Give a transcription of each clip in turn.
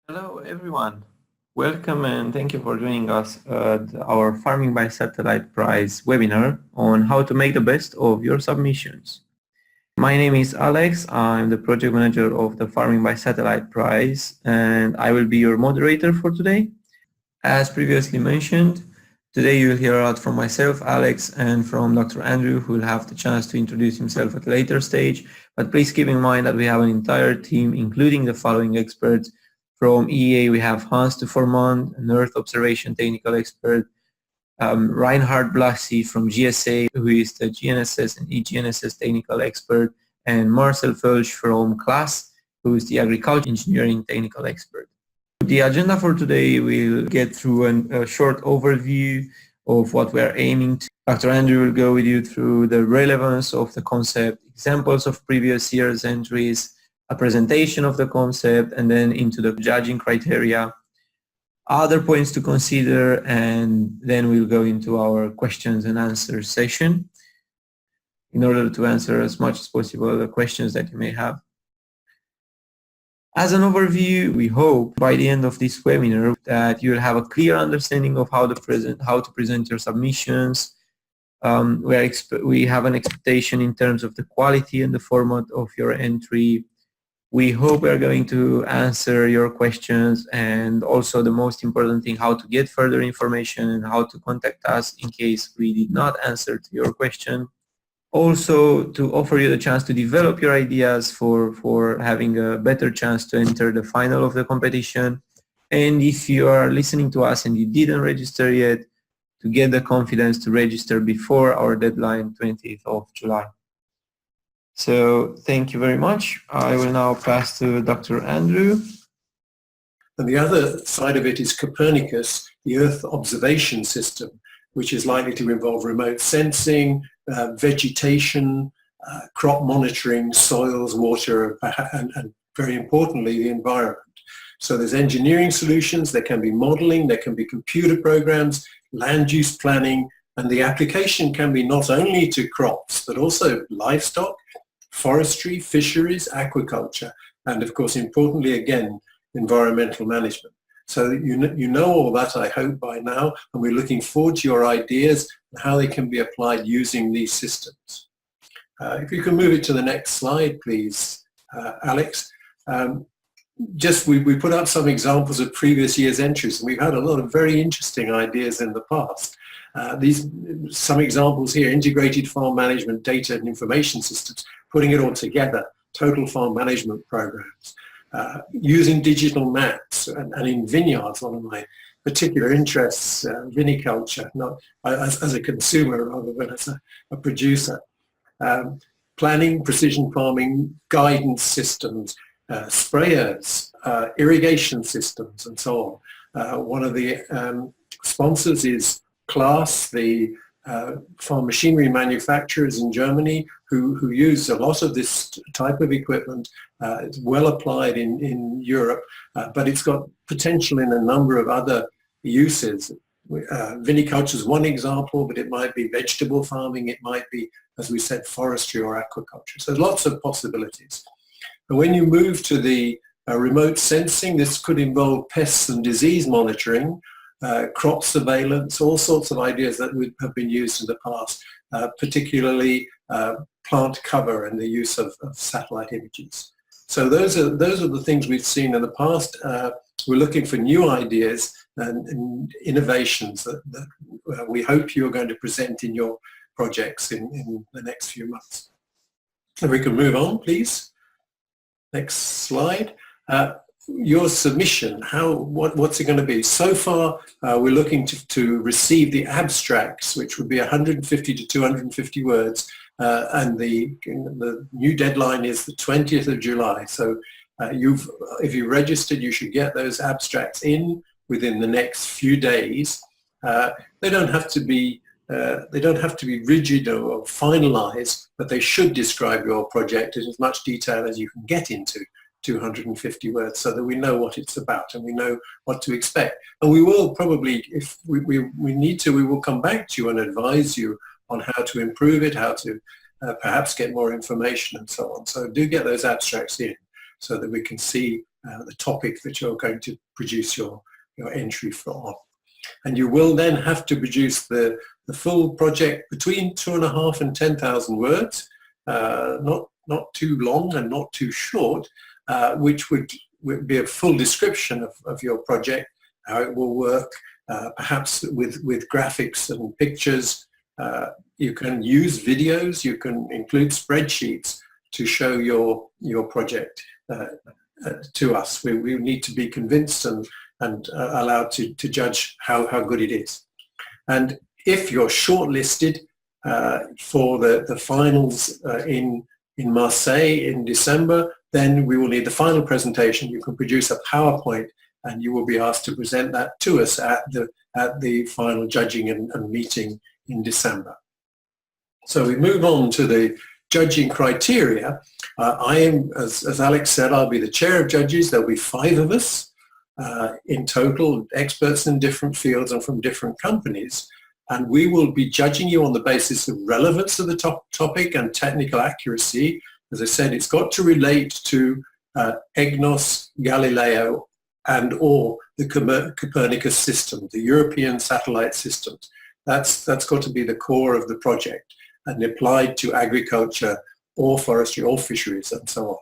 Hello, everyone. Welcome and thank you for joining us at our Farming by Satellite Prize webinar on how to make the best of your submissions. My name is Alex. I'm the project manager of the Farming by Satellite Prize, and I will be your moderator for today. As previously mentioned, today you will hear a lot from myself, Alex, and from Dr. Andrew, who will have the chance to introduce himself at a later stage. But please keep in mind that we have an entire team, including the following experts. From EA, we have Hans de Formand, an Earth observation technical expert, Reinhard Blassi from GSA, who is the GNSS and eGNSS technical expert, and Marcel Felsch from CLAS, who is the agriculture engineering technical expert. The agenda for today, we'll get through a short overview of what we are aiming to. Dr. Andrew will go with you through the relevance of the concept, examples of previous year's entries, a presentation of the concept, and then into the judging criteria, other points to consider, and then we'll go into our questions and answers session in order to answer as much as possible the questions that you may have. As an overview, we hope by the end of this webinar that you'll have a clear understanding of how to present your submissions. We have an expectation in terms of the quality and the format of your entry. We hope we are going to answer your questions, and also the most important thing, how to get further information and how to contact us in case we did not answer to your question. Also to offer you the chance to develop your ideas for having a better chance to enter the final of the competition. And if you are listening to us and you didn't register yet, to get the confidence to register before our deadline, 20th of July. So thank you very much. I will now pass to Dr. Andrew. And the other side of it is Copernicus, the Earth observation system, which is likely to involve remote sensing, vegetation, crop monitoring, soils, water, and very importantly, the environment. So there's engineering solutions, there can be modeling, there can be computer programs, land use planning, and the application can be not only to crops, but also livestock, forestry, fisheries, aquaculture, and of course, importantly, again, environmental management. So you know all that, I hope, by now, and we're looking forward to your ideas and how they can be applied using these systems. If you can move it to the next slide, please, Alex. We put up some examples of previous year's entries, and we've had a lot of very interesting ideas in the past. Some examples here: integrated farm management data and information systems, putting it all together, total farm management programs, using digital maps, and in vineyards, one of my particular interests, viniculture, not as a consumer rather than as a producer. Planning, precision farming, guidance systems, sprayers, irrigation systems, and so on. One of the sponsors is CLAS, the farm machinery manufacturers in Germany who use a lot of this type of equipment. It's well applied in Europe, but it's got potential in a number of other uses. Viniculture is one example, but it might be vegetable farming, it might be, as we said, forestry or aquaculture. So lots of possibilities. And when you move to the remote sensing, this could involve pests and disease monitoring, crop surveillance, all sorts of ideas that have been used in the past, particularly plant cover and the use of satellite images. So those are the things we've seen in the past. We're looking for new ideas and innovations that we hope you're going to present in your projects in the next few months. If we can move on, please. Next slide. Your submission, what's it going to be? So far, we're looking to receive the abstracts, which would be 150 to 250 words, and the new deadline is the 20th of July. So if you registered, you should get those abstracts in within the next few days. They don't have to be rigid or finalized, but they should describe your project in as much detail as you can get into 250 words, so that we know what it's about and we know what to expect. And we will probably, if we need to, we will come back to you and advise you on how to improve it, how to perhaps get more information and so on. So do get those abstracts in so that we can see the topic that you're going to produce your entry for. And you will then have to produce the full project between 2.5 and 10,000 words, not too long and not too short, which would be a full description of your project, how it will work, perhaps with graphics and pictures. You can use videos, you can include spreadsheets to show your project to us. We need to be convinced and allowed to judge how good it is. And if you're shortlisted for the finals in Marseille in December, then we will need the final presentation. You can produce a PowerPoint and you will be asked to present that to us at the final judging and meeting in December. So we move on to the judging criteria. I am, as Alex said, I'll be the chair of judges. There'll be 5 of us in total, experts in different fields and from different companies. And we will be judging you on the basis of relevance of the topic and technical accuracy. As I said, it's got to relate to EGNOS, Galileo, and or the Copernicus system, the European satellite systems. That's got to be the core of the project and applied to agriculture or forestry or fisheries and so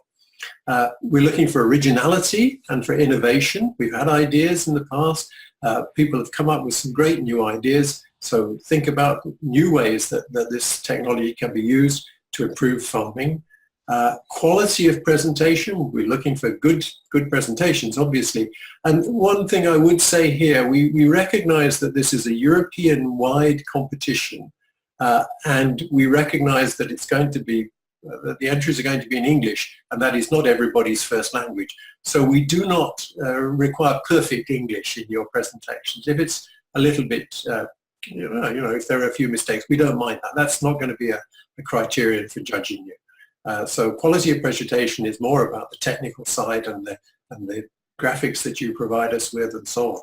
on. We're looking for originality and for innovation. We've had ideas in the past. People have come up with some great new ideas. So think about new ways that this technology can be used to improve farming. Quality of presentation, we're looking for good presentations, obviously. And one thing I would say here, we recognize that this is a European-wide competition, and we recognize that it's going to be, that the entries are going to be in English, and that is not everybody's first language. So we do not require perfect English in your presentations. If it's a little bit, you know, if there are a few mistakes, we don't mind that. That's not going to be a criterion for judging you. So quality of presentation is more about the technical side and the graphics that you provide us with and so on.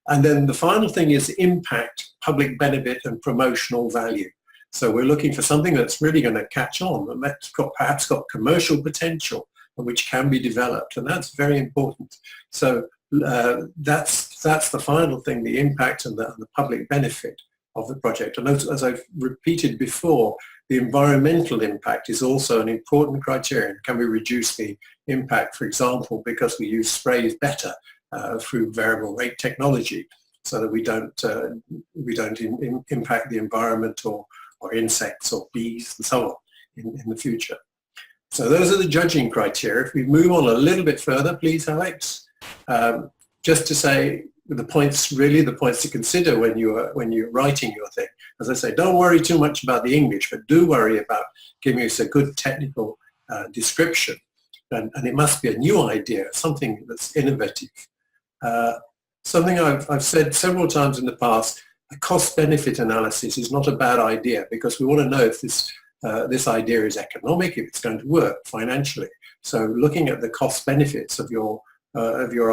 And then the final thing is impact, public benefit and promotional value. So we're looking for something that's really going to catch on and that's perhaps got commercial potential and which can be developed, and that's very important. So that's the final thing, the impact and the public benefit of the project. And as I've repeated before, the environmental impact is also an important criterion. Can we reduce the impact, for example, because we use sprays better through variable rate technology, so that we don't impact the environment or insects or bees and so on in the future. So those are the judging criteria. If we move on a little bit further, please, Alex, just to say the points to consider when you're writing your thing. As I say, don't worry too much about the English, but do worry about giving us a good technical description. And it must be a new idea, something that's innovative. Something I've said several times in the past, a cost-benefit analysis is not a bad idea, because we want to know if this idea is economic, if it's going to work financially. So looking at the cost benefits of your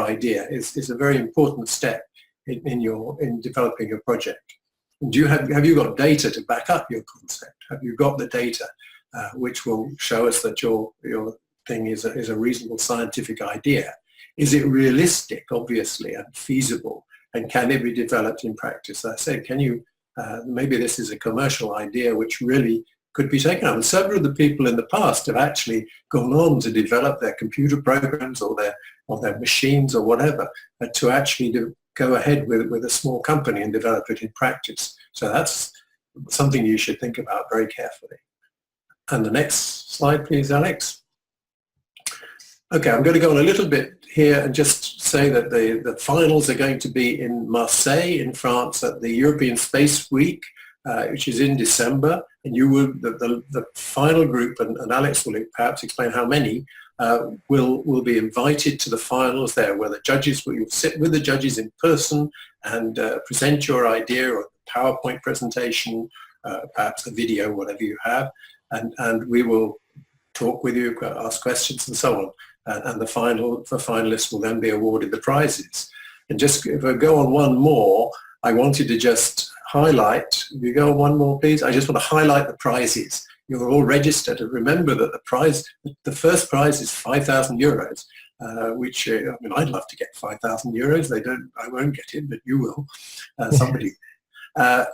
idea is a very important step in developing your project. And have you got data to back up your concept? Have you got the data which will show us that your thing is a reasonable scientific idea? Is it realistic, obviously, and feasible? And can it be developed in practice? I said, can you, maybe this is a commercial idea which really could be taken up. And several of the people in the past have actually gone on to develop their computer programs or their machines or whatever, to actually go ahead with a small company and develop it in practice. So that's something you should think about very carefully. And the next slide, please, Alex. Okay, I'm going to go on a little bit here and just say that the finals are going to be in Marseille in France at the European Space Week, which is in December. And you will, the final group, and Alex will perhaps explain how many, will be invited to the finals there, where the judges, will sit with the judges in person and present your idea or a PowerPoint presentation, perhaps a video, whatever you have, and we will talk with you, ask questions and so on. And the finalists will then be awarded the prizes. And just if I go on one more, I wanted to just highlight, if you go on one more please, I just want to highlight the prizes. You're all registered, and remember that the first prize is €5,000, which I mean, I'd love to get 5,000 euros. I won't get it, but you will. Somebody.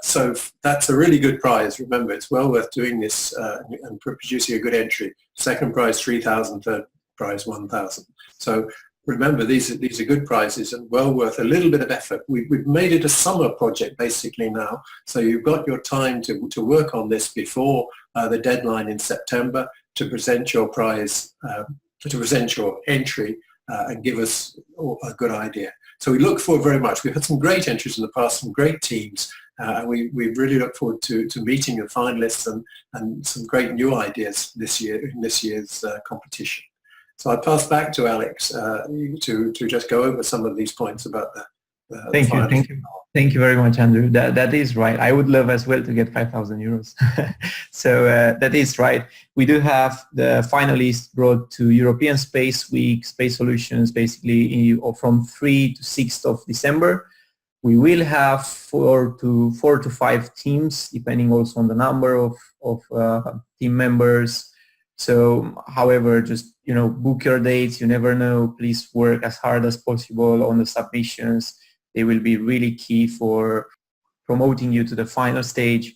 So that's a really good prize. Remember, it's well worth doing this and producing a good entry. Second prize 3,000, third prize 1,000. So remember, these are good prizes and well worth a little bit of effort. We've made it a summer project basically now. So you've got your time to work on this before the deadline in September to present your prize, to present your entry and give us a good idea. So we look forward very much. We've had some great entries in the past, some great teams. We really look forward to meeting the finalists and some great new ideas this year in this year's competition. So I pass back to Alex to just go over some of these points about the Thank you. Thank you very much, Andrew. That is right. I would love as well to get 5,000 euros. So that is right. We do have the finalists brought to European Space Week, Space Solutions, basically from 3 to 6th of December. We will have four to five teams, depending also on the number of team members. So, however, just book your dates. You never know. Please work as hard as possible on the submissions. They will be really key for promoting you to the final stage.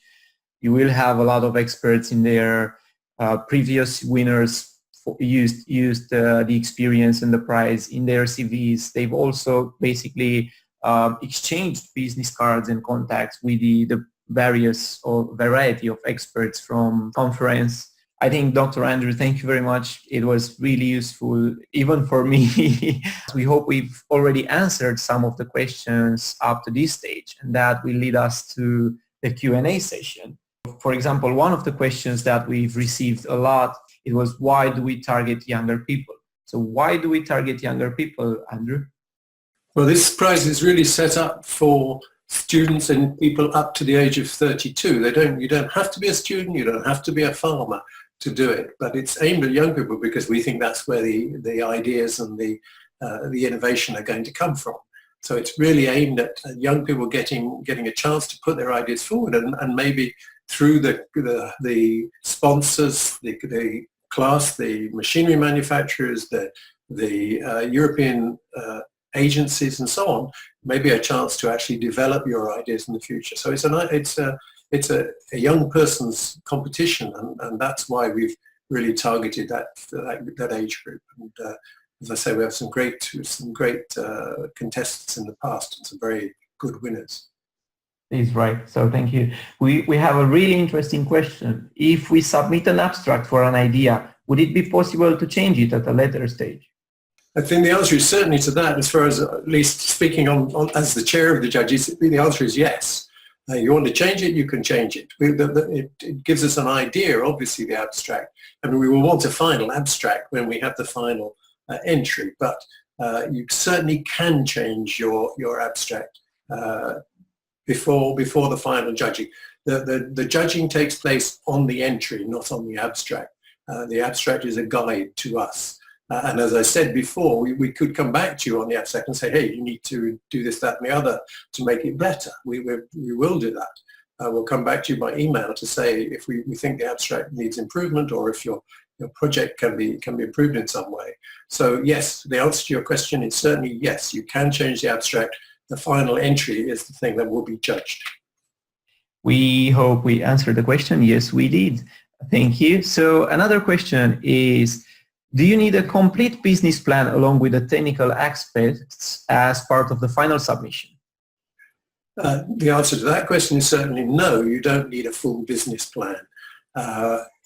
You will have a lot of experts in there. Previous winners used the experience and the prize in their CVs. They've also basically exchanged business cards and contacts with the various or variety of experts from conference. I think, Dr. Andrew, thank you very much. It was really useful, even for me. We hope we've already answered some of the questions up to this stage, and that will lead us to the Q&A session. For example, one of the questions that we've received a lot, it was, why do we target younger people? So why do we target younger people, Andrew? Well, this prize is really set up for students and people up to the age of 32. You don't have to be a student, you don't have to be a farmer to do it, but it's aimed at young people because we think that's where the ideas and the innovation are going to come from. So it's really aimed at young people getting a chance to put their ideas forward, and maybe through the sponsors, the class, the machinery manufacturers, the European agencies and so on, maybe a chance to actually develop your ideas in the future. So it's a young person's competition, and that's why we've really targeted that age group. And as I say, we have some great contestants in the past and some very good winners. Is right. So thank you. We have a really interesting question. If we submit an abstract for an idea, would it be possible to change it at a later stage? I think the answer is certainly to that, as far as at least speaking on as the chair of the judges, the answer is yes. You want to change it, you can change it. It gives us an idea, obviously, the abstract. I mean, we will want a final abstract when we have the final entry, but you certainly can change your abstract before the final judging. The judging takes place on the entry, not on the abstract. The abstract is a guide to us. And as I said before, we could come back to you on the abstract and say, hey, you need to do this, that, and the other to make it better. We will do that. We'll come back to you by email to say if we think the abstract needs improvement, or if your project can be improved in some way. So yes, the answer to your question is certainly yes, you can change the abstract. The final entry is the thing that will be judged. We hope we answered the question. Yes, we did. Thank you. So another question is, do you need a complete business plan along with the technical aspects as part of the final submission? The answer to that question is certainly no, you don't need a full business plan.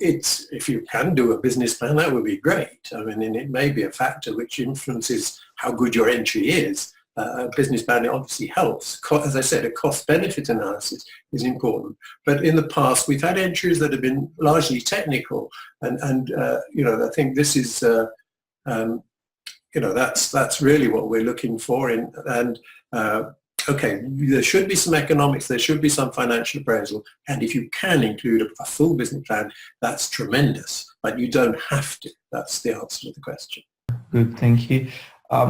If you can do a business plan, that would be great. I mean, and it may be a factor which influences how good your entry is. A business plan obviously helps. As I said, a cost-benefit analysis is important. But in the past, we've had entries that have been largely technical, and I think this is, that's really what we're looking for. Okay, there should be some economics, there should be some financial appraisal, and if you can include a full business plan, that's tremendous. But you don't have to. That's the answer to the question. Good, thank you.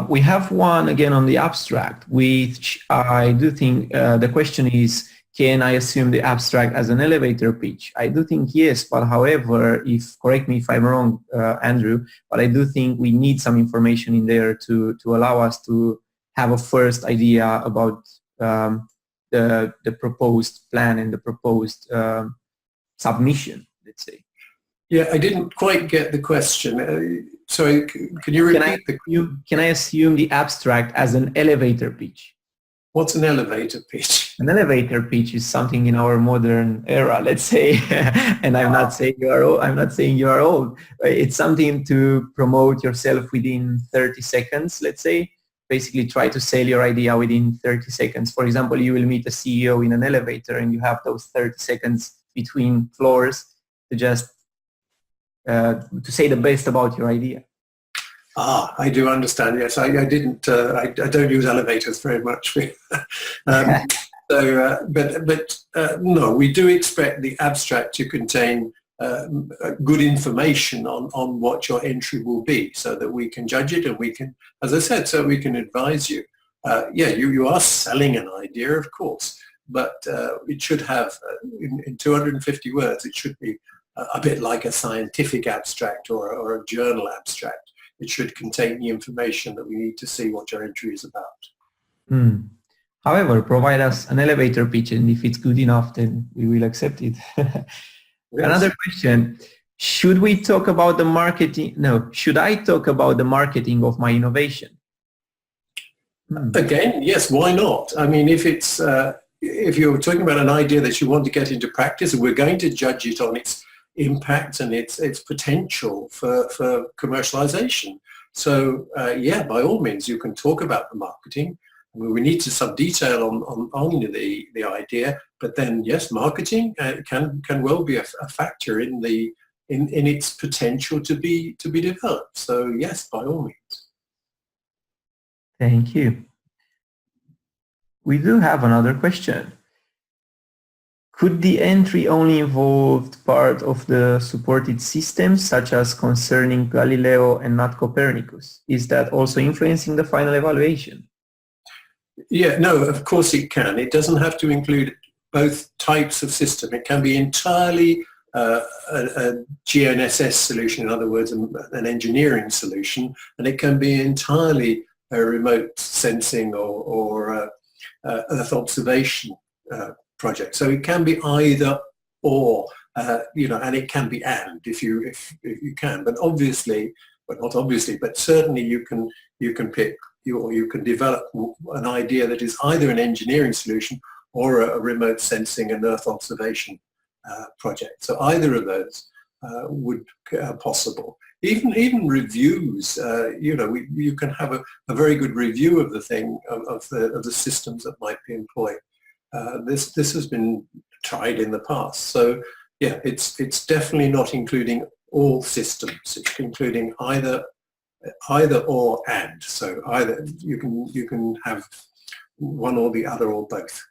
We have one again on the abstract, which I do think the question is, can I assume the abstract as an elevator pitch? I do think yes, but however, correct me if I'm wrong, Andrew, but I do think we need some information in there to allow us to have a first idea about the proposed plan and the proposed submission, let's say. Yeah, I didn't quite get the question. Sorry, can you repeat Can I assume the abstract as an elevator pitch? What's an elevator pitch? An elevator pitch is something in our modern era, let's say, and I'm not saying you are old. I'm not saying you are old. It's something to promote yourself within 30 seconds, let's say. Basically, try to sell your idea within 30 seconds. For example, you will meet a CEO in an elevator, and you have those 30 seconds between floors to just to say the best about your idea. I do understand. Yes, I didn't. I don't use elevators very much. No, we do expect the abstract to contain good information on what your entry will be, so that we can judge it and we can, as I said, so we can advise you. Yeah, you are selling an idea, of course, but it should have in 250 words. It should be a bit like a scientific abstract or a journal abstract. It should contain the information that we need to see what your entry is about. However, provide us an elevator pitch, and if it's good enough, then we will accept it. Yes. Another question, should we talk about the marketing? No, should I talk about the marketing of my innovation? Again, yes, why not? I mean, if you're talking about an idea that you want to get into practice, and we're going to judge it on its impact and its potential for commercialization. So yeah, by all means, you can talk about the marketing. We need some detail on the idea, but then yes, marketing can well be a factor in its potential to be developed. So yes, by all means. Thank you. We do have another question. Could the entry only involve part of the supported systems, such as concerning Galileo and not Copernicus? Is that also influencing the final evaluation? Yeah, no, of course it can. It doesn't have to include both types of system. It can be entirely a GNSS solution, in other words, an engineering solution, and it can be entirely a remote sensing or Earth observation project. So it can be either or, and it can be and if you can. But obviously, but not obviously, but certainly you can pick or you can develop an idea that is either an engineering solution or a remote sensing and Earth observation project. So either of those would possible. Even reviews, you can have a very good review of the thing, of the systems that might be employed. This has been tried in the past. So yeah, it's definitely not including all systems. It's including either or and. So either you can have one or the other or both.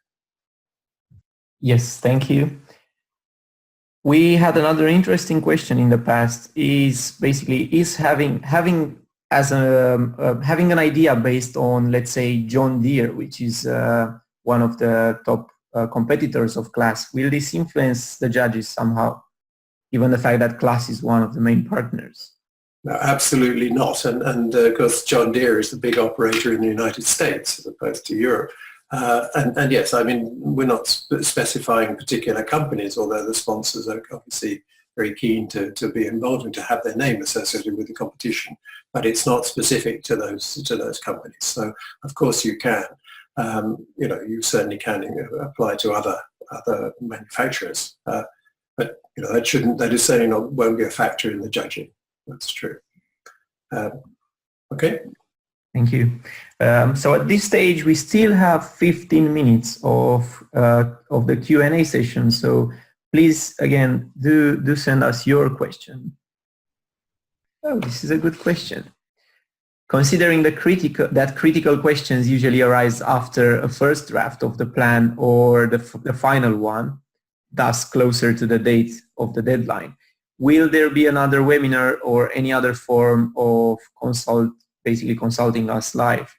Yes, thank you. We had another interesting question in the past. Is having an idea based on, let's say, John Deere, which is one of the top competitors of CLASS. Will this influence the judges somehow, given the fact that CLASS is one of the main partners? No, absolutely not. And because John Deere is the big operator in the United States as opposed to Europe. And yes, I mean, we're not specifying particular companies, although the sponsors are obviously very keen to be involved and to have their name associated with the competition. But it's not specific to those companies. So of course you can. You certainly can apply to other manufacturers, but that is certainly won't be a factor in the judging. That's true. Okay. Thank you. So at this stage, we still have 15 minutes of the Q&A session. So please, again, do send us your question. Oh, this is a good question. Considering that critical questions usually arise after a first draft of the plan or the final one, thus closer to the date of the deadline, will there be another webinar or any other form of basically consulting us live?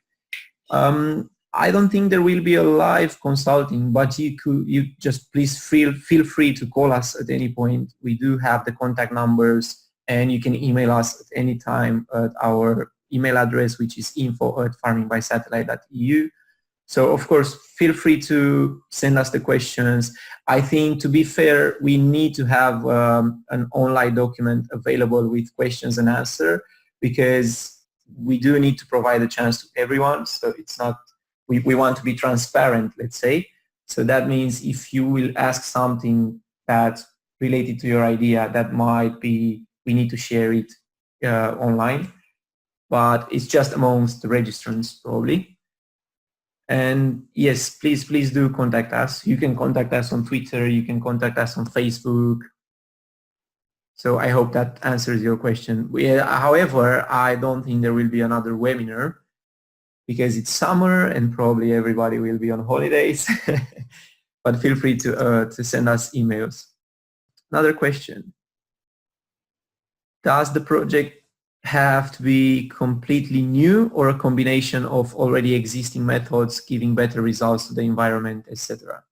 I don't think there will be a live consulting, but you just please feel free to call us at any point. We do have the contact numbers, and you can email us at any time at our email address, which is info@farmingbysatellite.eu. So of course, feel free to send us the questions. I think, to be fair, we need to have an online document available with questions and answer, because we do need to provide a chance to everyone. So it's not, we want to be transparent, let's say. So that means if you will ask something that's related to your idea, that might be, we need to share it online, but it's just amongst the registrants probably. And yes, please do contact us. You can contact us on Twitter, you can contact us on Facebook. So I hope that answers your question. However, I don't think there will be another webinar, because it's summer and probably everybody will be on holidays. But feel free to send us emails. Another question. Does the project have to be completely new, or a combination of already existing methods giving better results to the environment, etc.?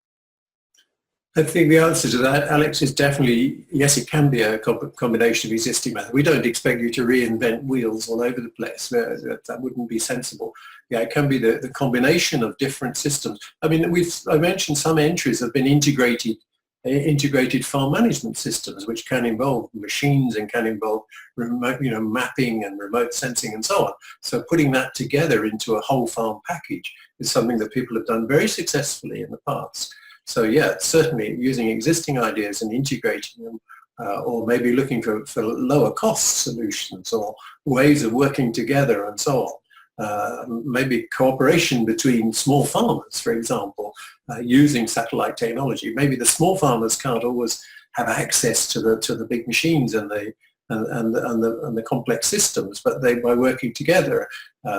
I think the answer to that, Alex, is definitely yes. It can be a combination of existing methods. We don't expect you to reinvent wheels all over the place. That wouldn't be sensible. Yeah, it can be the combination of different systems. I mean, I mentioned some entries have been integrated farm management systems, which can involve machines and can involve remote, mapping and remote sensing and so on. So putting that together into a whole farm package is something that people have done very successfully in the past. So yeah, certainly using existing ideas and integrating them, or maybe looking for lower cost solutions or ways of working together and so on. Maybe cooperation between small farmers, for example, using satellite technology. Maybe the small farmers can't always have access to the big machines and the complex systems, but by working together,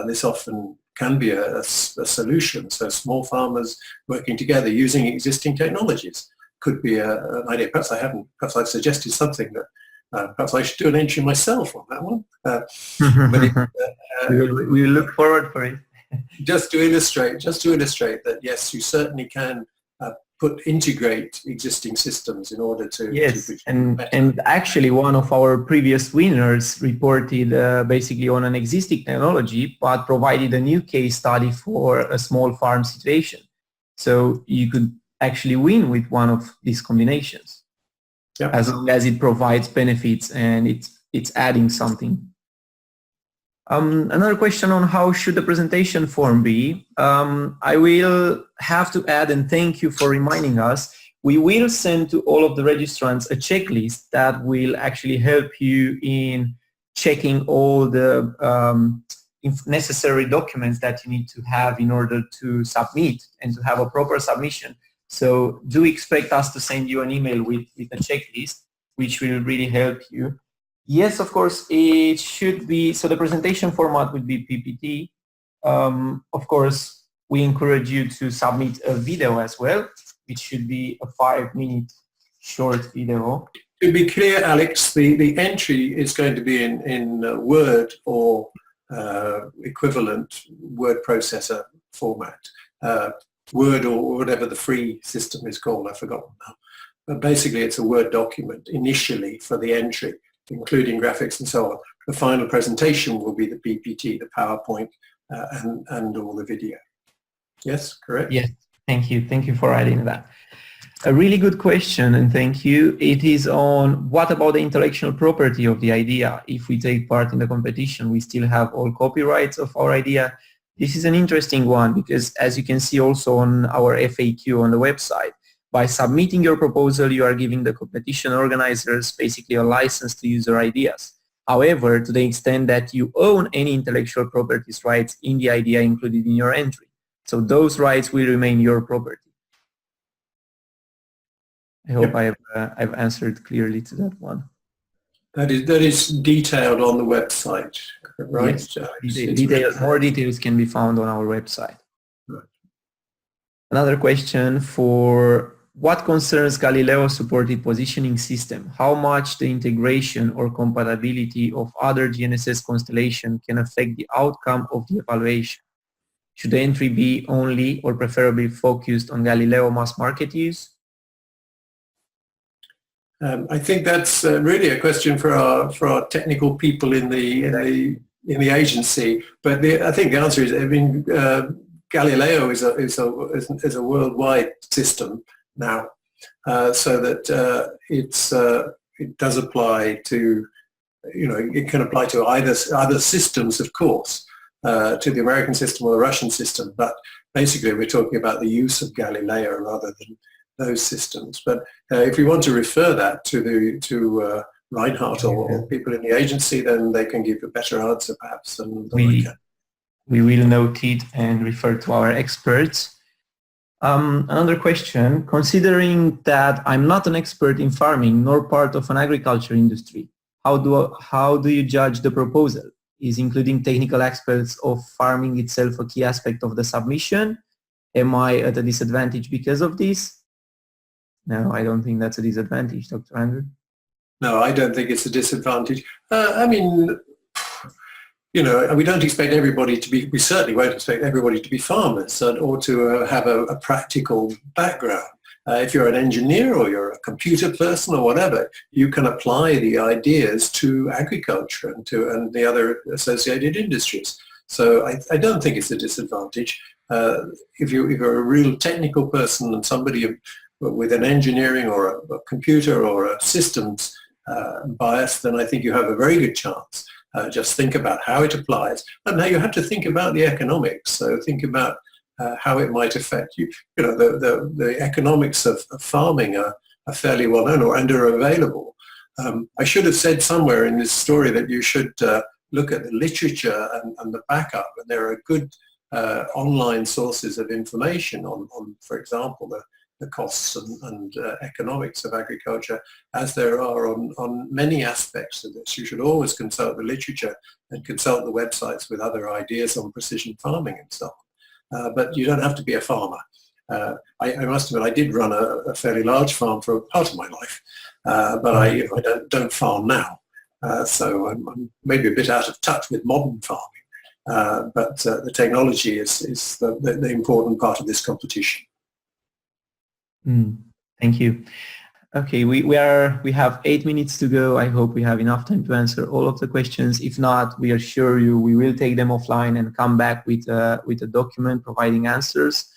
this often can be a solution. So small farmers working together using existing technologies could be an idea. Perhaps I've suggested something that perhaps I should do an entry myself on that one. We look forward for it. just to illustrate that yes, you certainly can integrate existing systems in order to and actually one of our previous winners reported basically on an existing technology, but provided a new case study for a small farm situation. So you could actually win with one of these combinations, as long as it provides benefits and it's adding something. Another question on how should the presentation form be. I will have to add, and thank you for reminding us, we will send to all of the registrants a checklist that will actually help you in checking all the necessary documents that you need to have in order to submit and to have a proper submission. So do expect us to send you an email with a checklist, which will really help you. Yes, of course, it should be, so the presentation format would be PPT. Of course, we encourage you to submit a video as well. It should be a 5-minute short video. To be clear, Alex, the entry is going to be in Word or equivalent word processor format. Word or whatever the free system is called, I've forgotten now. But basically, it's a Word document initially for the entry, including graphics and so on. The final presentation will be the PPT, the PowerPoint, and all the video. Yes, correct? Yes, thank you. Thank you for adding that. A really good question, and thank you. It is on what about the intellectual property of the idea? If we take part in the competition, we still have all copyrights of our idea. This is an interesting one because, as you can see also on our FAQ on the website, by submitting your proposal, you are giving the competition organizers basically a license to use your ideas. However, to the extent that you own any intellectual properties rights in the idea included in your entry. So those rights will remain your property. I hope I've answered clearly to that one. That is detailed on the website, right? Yes, more details can be found on our website. Right. Another question for what concerns Galileo supported positioning system, how much the integration or compatibility of other GNSS constellation can affect the outcome of the evaluation? Should the entry be only or preferably focused on Galileo mass market use? I think that's really a question for our technical people in the agency. But I think the answer is, I mean, Galileo is a worldwide system now, so that it does apply to, it can apply to either systems, of course, to the American system or the Russian system. But basically, we're talking about the use of Galileo rather than those systems. But if we want to refer that to Reinhardt or people in the agency, then they can give a better answer perhaps than I can. We will note it and refer to our experts. Another question, considering that I'm not an expert in farming nor part of an agriculture industry, how do you judge the proposal? Is including technical experts of farming itself a key aspect of the submission? Am I at a disadvantage because of this? No, I don't think that's a disadvantage, Dr. Andrew. No, I don't think it's a disadvantage. I mean, we don't expect everybody to be, we certainly won't expect everybody to be farmers or to have a practical background. If you're an engineer or you're a computer person or whatever, you can apply the ideas to agriculture and the other associated industries. So I don't think it's a disadvantage. If you're a real technical person and somebody with an engineering or a computer or a systems bias, then I think you have a very good chance. Just think about how it applies. And now you have to think about the economics. So think about how it might affect you. The economics of farming are fairly well known and are available. I should have said somewhere in this story that you should look at the literature and the backup. And there are good online sources of information on, for example, the costs and economics of agriculture, as there are on many aspects of this. You should always consult the literature and consult the websites with other ideas on precision farming and so on. But you don't have to be a farmer. I must admit, I did run a fairly large farm for part of my life, but I don't farm now. So I'm maybe a bit out of touch with modern farming. But the technology is the important part of this competition. Thank you. Okay, we have 8 minutes to go. I hope we have enough time to answer all of the questions. If not, we assure you we will take them offline and come back with a document providing answers.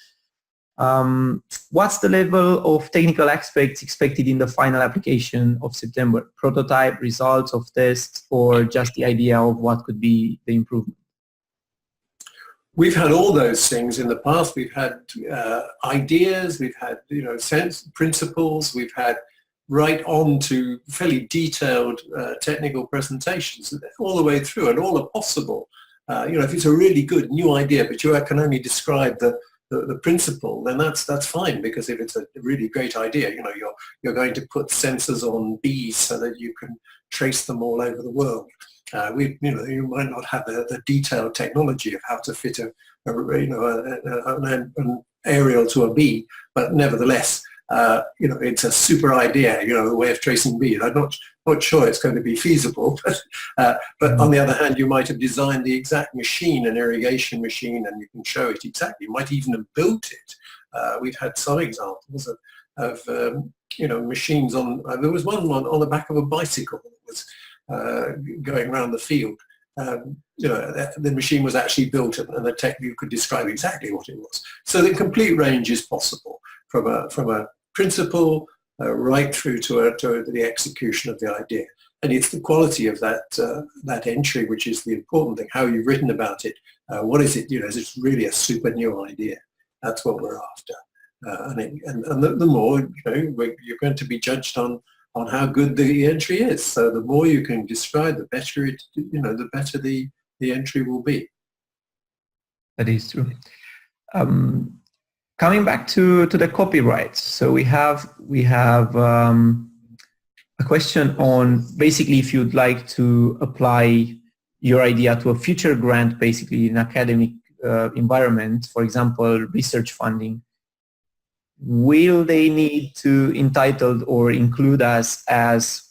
What's the level of technical aspects expected in the final application of September? Prototype, results of tests, or just the idea of what could be the improvement? We've had all those things in the past. We've had ideas, we've had sense principles, we've had right on to fairly detailed technical presentations all the way through, and all are possible. If it's a really good new idea, but you can only describe the principle, then that's fine, because if it's a really great idea, you're going to put sensors on bees so that you can trace them all over the world. You might not have the detailed technology of how to fit an aerial to a bee, but nevertheless, it's a super idea. The way of tracing bees. I'm not sure it's going to be feasible, but on the other hand, you might have designed the exact machine, an irrigation machine, and you can show it exactly. You might even have built it. We've had some examples of machines on. There was one on the back of a bicycle that was going around the field. The machine was actually built, and the tech view could describe exactly what it was. So the complete range is possible from a principle right through to the execution of the idea. And it's the quality of that entry which is the important thing. How you've written about it. What is it? Is it really a super new idea? That's what we're after. And the more you're going to be judged on how good the entry is. So the more you can describe, the better the better the entry will be. That is true. Coming back to the copyrights, so we have a question on basically if you'd like to apply your idea to a future grant, basically in academic environment, for example, research funding. Will they need to entitle or include us as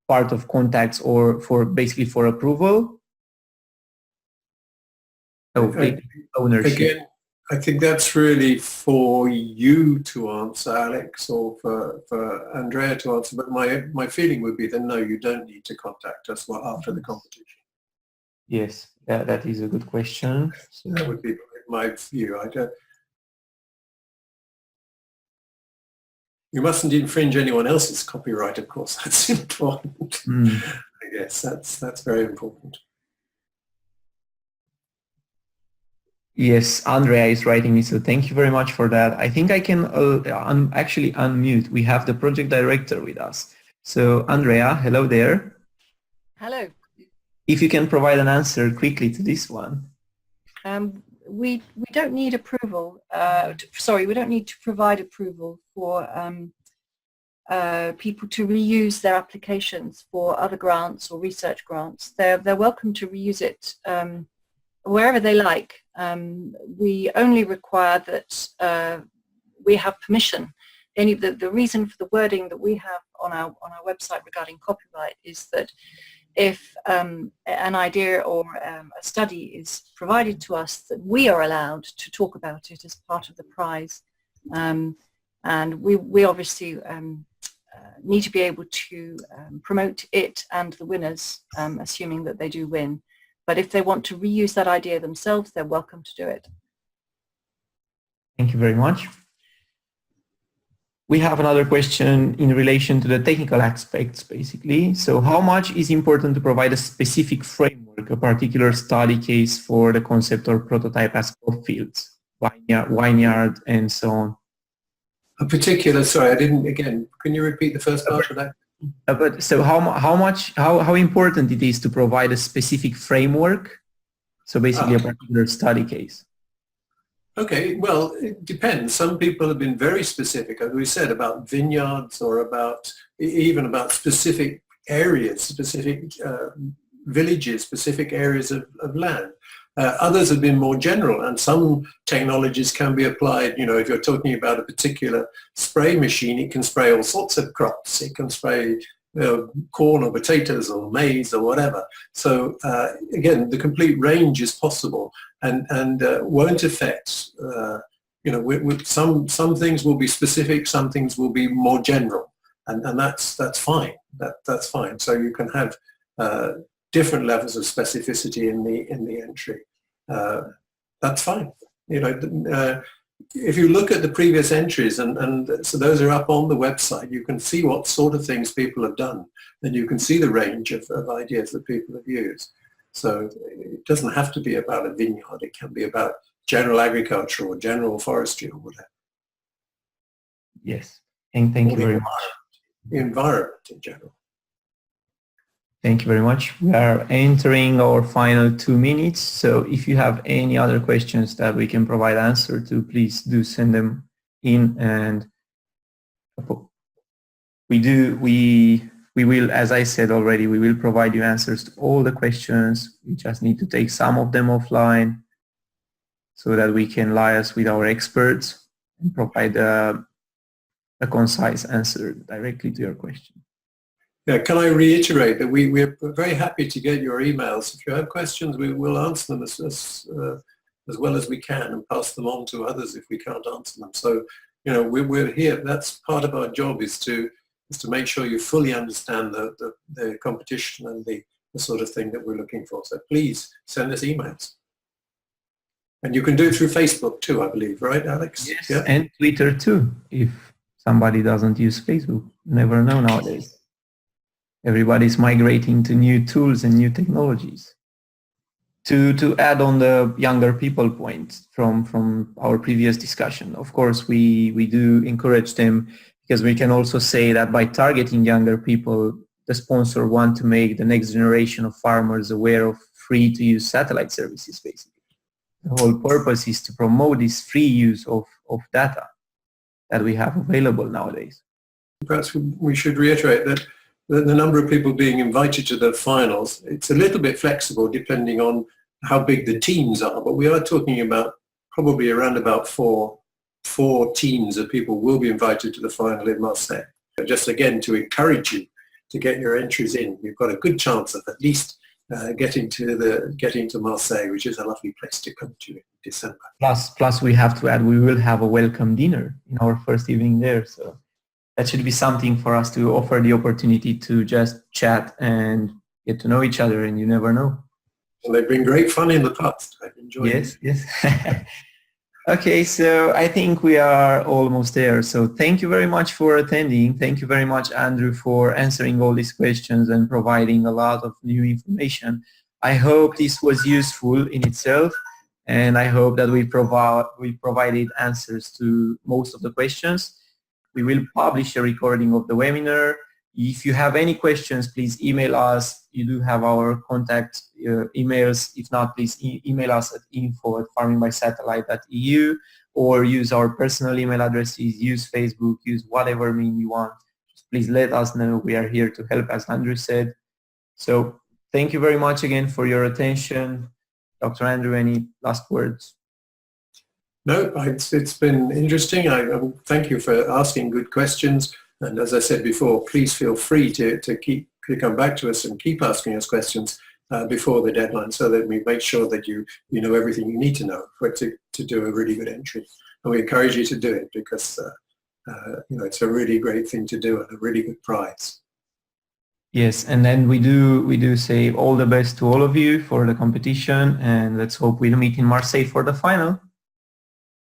part of contacts or for approval? ownership? Again, I think that's really for you to answer, Alex, or for Andrea to answer. But my feeling would be that no, you don't need to contact us after the competition. Yes, that is a good question. So, that would be my view. You mustn't infringe anyone else's copyright, of course. That's important. I guess that's very important. Yes, Andrea is writing me, so thank you very much for that. I think I can actually unmute. We have the project director with us. So Andrea, hello there. Hello. If you can provide an answer quickly to this one. We don't need approval. We don't need to provide approval for people to reuse their applications for other grants or research grants. They're welcome to reuse it wherever they like. We only require that we have permission. The reason for the wording that we have on our website regarding copyright is that if an idea or a study is provided to us, that we are allowed to talk about it as part of the prize, and we obviously need to be able to promote it and the winners, assuming that they do win. But if they want to reuse that idea themselves, they're welcome to do it. Thank you very much. We have another question in relation to the technical aspects, basically. So how much is important to provide a specific framework, a particular study case for the concept or prototype as core fields, vineyard, and so on? A particular, sorry, I didn't, again, can you repeat the first part of that? But so how important it is to provide a specific framework? So basically a particular study case. Okay, well, it depends. Some people have been very specific, as we said, about vineyards or even about specific areas, specific villages, specific areas of land. Others have been more general, and some technologies can be applied. You know, if you're talking about a particular spray machine, it can spray all sorts of crops. It can spray corn or potatoes or maize or whatever. So again, the complete range is possible, and won't affect. Some things will be specific, some things will be more general, and that's fine. That's fine. So you can have different levels of specificity in the entry. That's fine. You know, if you look at the previous entries, and so those are up on the website, you can see what sort of things people have done, and you can see the range of ideas that people have used. So it doesn't have to be about a vineyard. It can be about general agriculture or general forestry or whatever. Yes, and thank you very much. The environment in general. Thank you very much. We are entering our final 2 minutes. So if you have any other questions that we can provide answer to, please do send them in, and we will, as I said already, we will provide you answers to all the questions. We just need to take some of them offline so that we can liaise with our experts and provide a concise answer directly to your question. Yeah, can I reiterate that we're very happy to get your emails. If you have questions, we will answer them as well as we can and pass them on to others if we can't answer them. So, you know, we're here. That's part of our job, is to make sure you fully understand the competition and the sort of thing that we're looking for. So please send us emails. And you can do it through Facebook too, I believe, right, Alex? Yes, yeah? And Twitter too, if somebody doesn't use Facebook. You never know nowadays. Everybody's migrating to new tools and new technologies. To add on the younger people point from our previous discussion, of course, we do encourage them, because we can also say that by targeting younger people, the sponsor want to make the next generation of farmers aware of free-to-use satellite services, basically. The whole purpose is to promote this free use of data that we have available nowadays. Perhaps we should reiterate that the number of people being invited to the finals, it's a little bit flexible depending on how big the teams are, but we are talking about probably around about four teams of people will be invited to the final in Marseille. Just again to encourage you to get your entries in. You've got a good chance of at least getting to Marseille, which is a lovely place to come to. December. Plus we have to add, we will have a welcome dinner in our first evening there. So that should be something for us to offer the opportunity to just chat and get to know each other, and you never know. Well, they've been great fun in the past. I've enjoyed it. Yes. Okay, so I think we are almost there. So thank you very much for attending. Thank you very much, Andrew, for answering all these questions and providing a lot of new information. I hope this was useful in itself, and I hope that we provided answers to most of the questions. We will publish a recording of the webinar. If you have any questions, please email us. You do have our contact emails. If not, please email us at info@farmingbysatellite.eu, or use our personal email addresses, use Facebook, use whatever mean you want. Just please let us know. We are here to help, as Andrew said. So thank you very much again for your attention. Dr. Andrew, any last words? No, it's been interesting. I thank you for asking good questions. And as I said before, please feel free to come back to us and keep asking us questions before the deadline, so that we make sure that you know everything you need to know to do a really good entry. And we encourage you to do it because it's a really great thing to do and a really good prize. Yes, and then we do say all the best to all of you for the competition, and let's hope we'll meet in Marseille for the final.